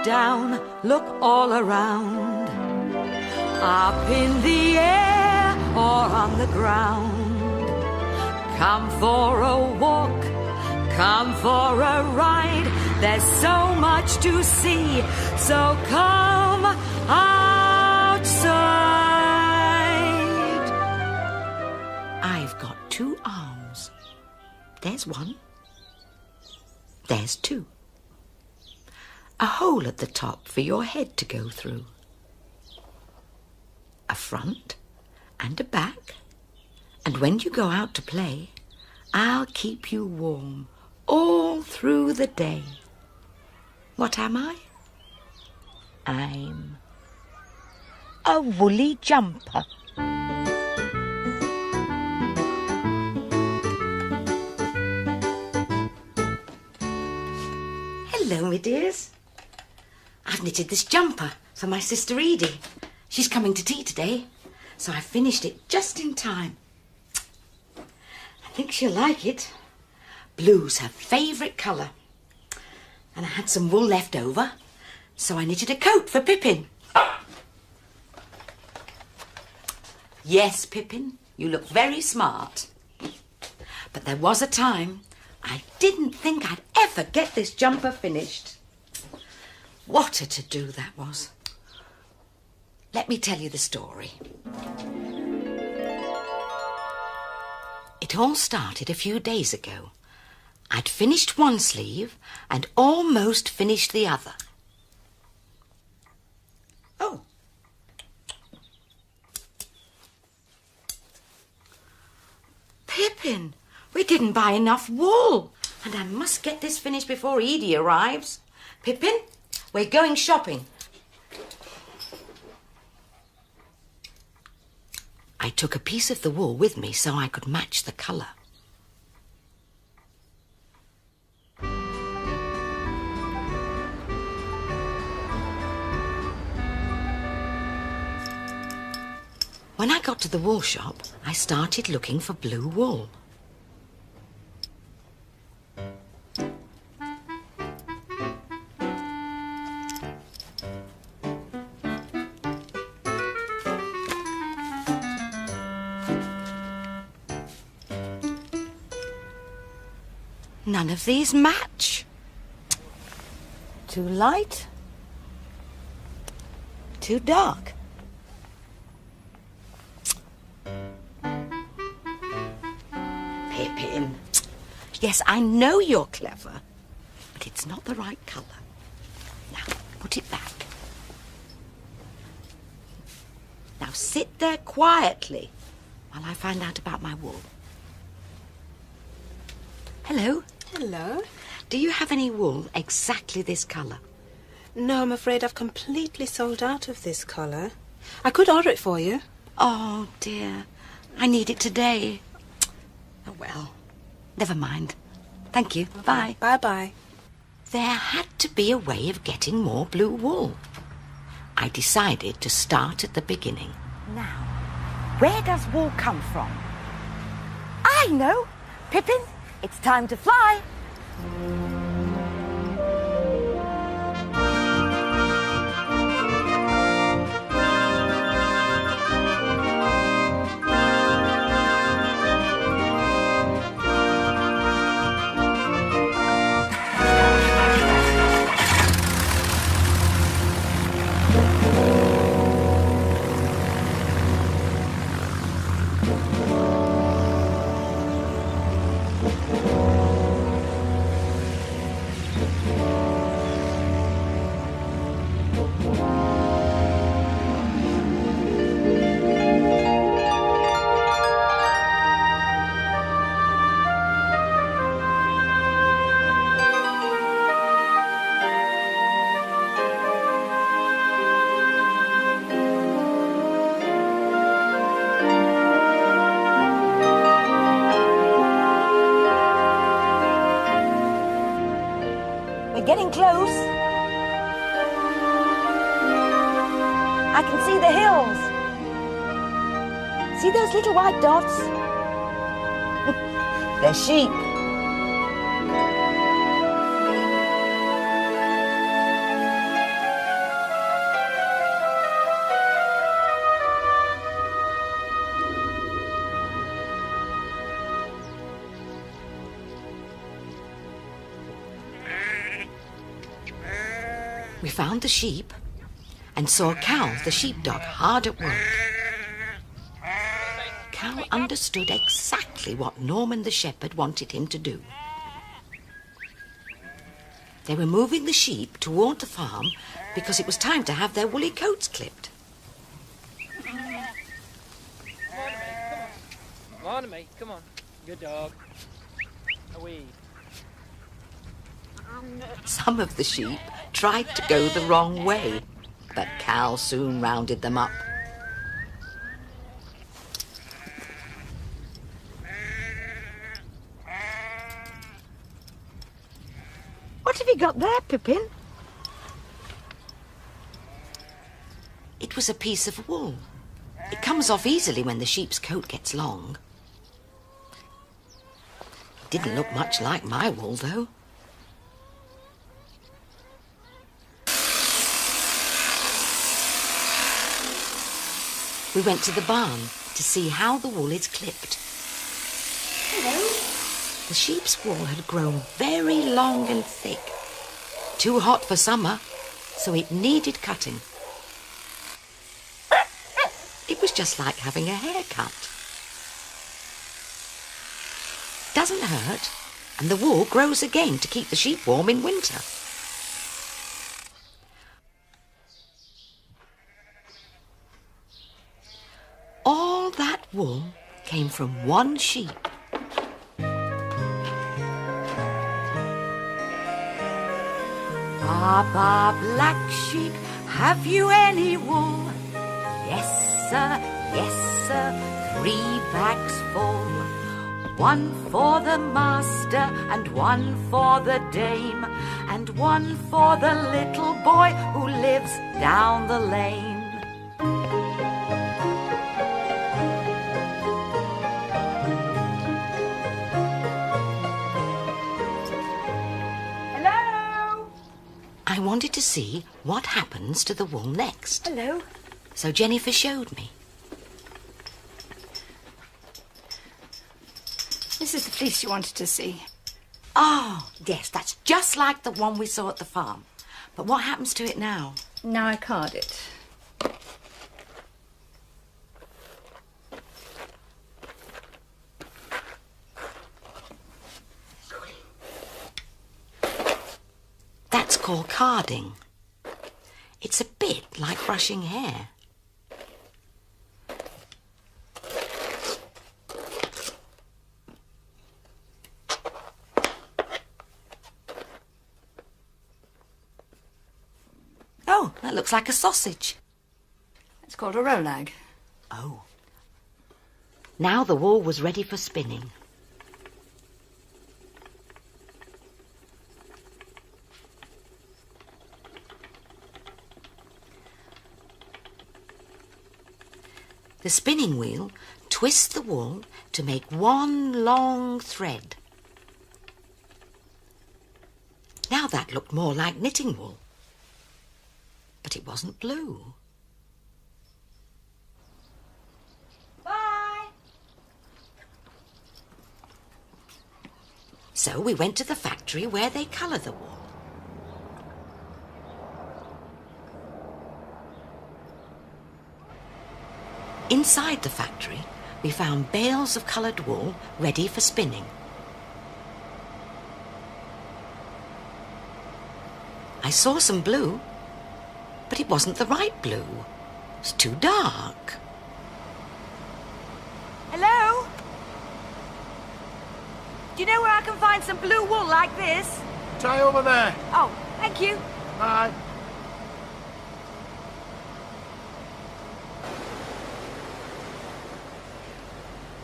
down, look all around. Up in the air or on the ground. Come for a walk, come for a ride. There's so much to see, so come outside. I've got 2 arms. There's 1. There's 2. A hole at the top for your head to go through. A front and a back. And when you go out to play, I'll keep you warm all through the day. What am I? I'm a woolly jumper. Hello, my dears. I've knitted this jumper for my sister Edie. She's coming to tea today, so I finished it just in time. I think she'll like it. Blue's her favourite colour. And I had some wool left over, so I knitted a coat for Pippin. Yes, Pippin, you look very smart. But there was a time I didn't think I'd ever get this jumper finished. What a to-do that was. Let me tell you the story. It all started a few days ago. I'd finished one sleeve and almost finished the other. Oh. Pippin, we didn't buy enough wool, and I must get this finished before Edie arrives. Pippin, we're going shopping. I took a piece of the wool with me so I could match the colour. When I got to the wool shop, I started looking for blue wool. None of these match. Too light. Too dark. Pippin. Yes, I know you're clever, but it's not the right colour. Now, put it back. Now sit there quietly while I find out about my wool. Hello. Hello. Do you have any wool exactly this colour? No, I'm afraid I've completely sold out of this colour. I could order it for you. Oh, dear. I need it today. Oh, well. Never mind. Thank you. Bye. Bye-bye. There had to be a way of getting more blue wool. I decided to start at the beginning. Now, where does wool come from? I know! Pippin, it's time to fly! Getting close. I can see the hills. See those little white dots? They're sheep. We found the sheep and saw Cal, the sheepdog, hard at work. Cal understood exactly what Norman the shepherd wanted him to do. They were moving the sheep toward the farm because it was time to have their woolly coats clipped. Come on to me, come on. Good dog. Away. Some of the sheep tried to go the wrong way, but Cal soon rounded them up. What have you got there, Pippin? It was a piece of wool. It comes off easily when the sheep's coat gets long. It didn't look much like my wool, though. We went to the barn to see how the wool is clipped. Hello. The sheep's wool had grown very long and thick. Too hot for summer, so it needed cutting. It was just like having a haircut. Doesn't hurt, and the wool grows again to keep the sheep warm in winter. All that wool came from one sheep. Baba, black sheep, have you any wool? Yes, sir, yes, sir, 3 bags full. 1 for the master, and 1 for the dame, and 1 for the little boy who lives down the lane. Hello? I wanted to see what happens to the wool next. Hello? So Jennifer showed me. This is the fleece you wanted to see. Oh, yes, that's just like the one we saw at the farm. But what happens to it now? Now I card it. That's called carding. It's a bit like brushing hair. Oh, that looks like a sausage. It's called a rolag. Oh. Now the wool was ready for spinning. The spinning wheel twists the wool to make one long thread. Now that looked more like knitting wool. But it wasn't blue. Bye. So we went to the factory where they colour the wool. Inside the factory, we found bales of coloured wool ready for spinning. I saw some blue, but it wasn't the right blue. It's too dark. Hello? Do you know where I can find some blue wool like this? Try over there. Oh, thank you. Bye.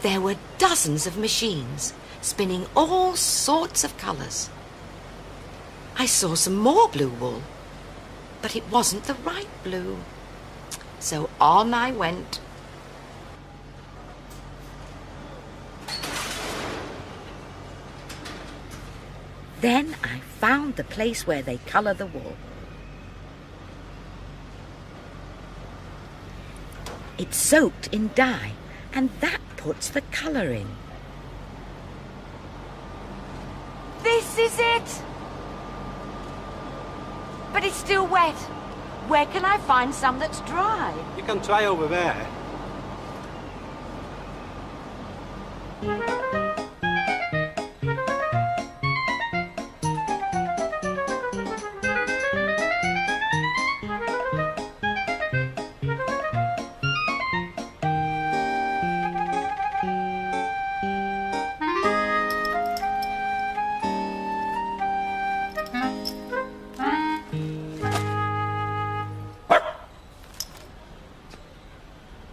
There were dozens of machines spinning all sorts of colours. I saw some more blue wool, but it wasn't the right blue. So on I went. Then I found the place where they colour the wool. It's soaked in dye, and that puts the colour in. This is it! But it's still wet. Where can I find some that's dry? You can try over there.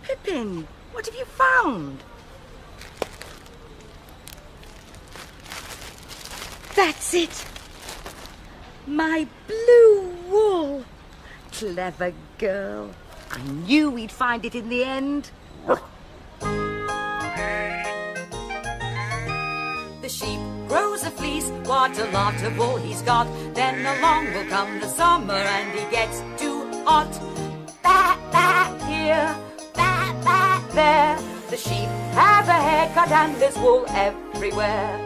Pippin, what have you found? That's it. My blue wool. Clever girl. I knew we'd find it in the end. The sheep grows a fleece, what a lot of wool he's got. Then along will come the summer and he gets too hot. Bat, bat here, bat, bat there. The sheep have a haircut and there's wool everywhere.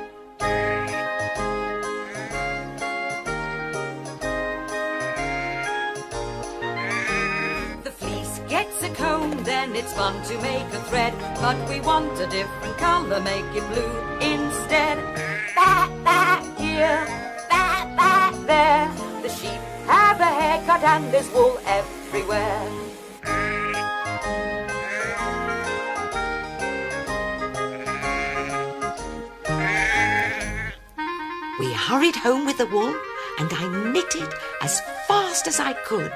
The fleece gets a comb, then it's spun to make a thread. But we want a different colour, make it blue instead. Bat, bat here, bat, bat there. The sheep have a haircut and there's wool everywhere. We hurried home with the wool and I knitted as fast as I could.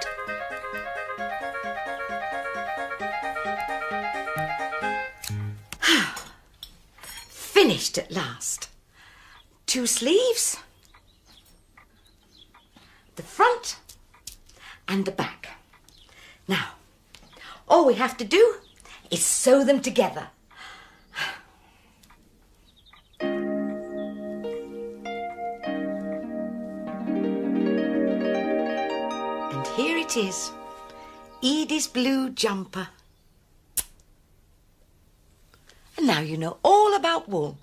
Finished at last. 2 sleeves, the front and the back. Now, all we have to do is sew them together. And here it is, Edie's blue jumper. And now you know all about wool.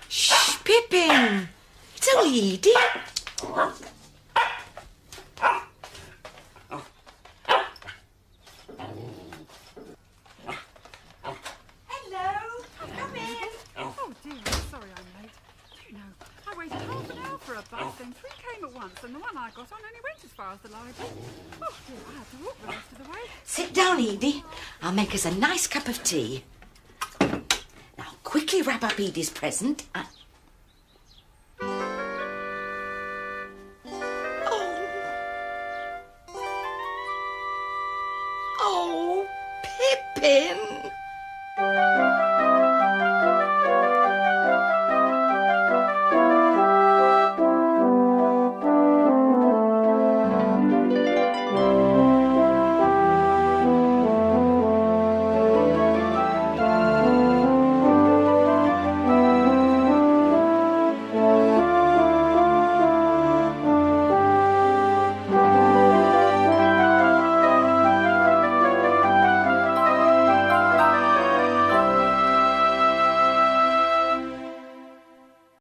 Shh, Pippin! It's only Edie. Hello, come in. Oh dear, I'm sorry I'm late. Do you know, I waited half an hour for a bus, then 3 came at once, and the one I got on only went as far as the library. Oh dear, I had to walk the rest of the way. Sit down, Edie. I'll make us a nice cup of tea. Now, quickly wrap up Edie's present.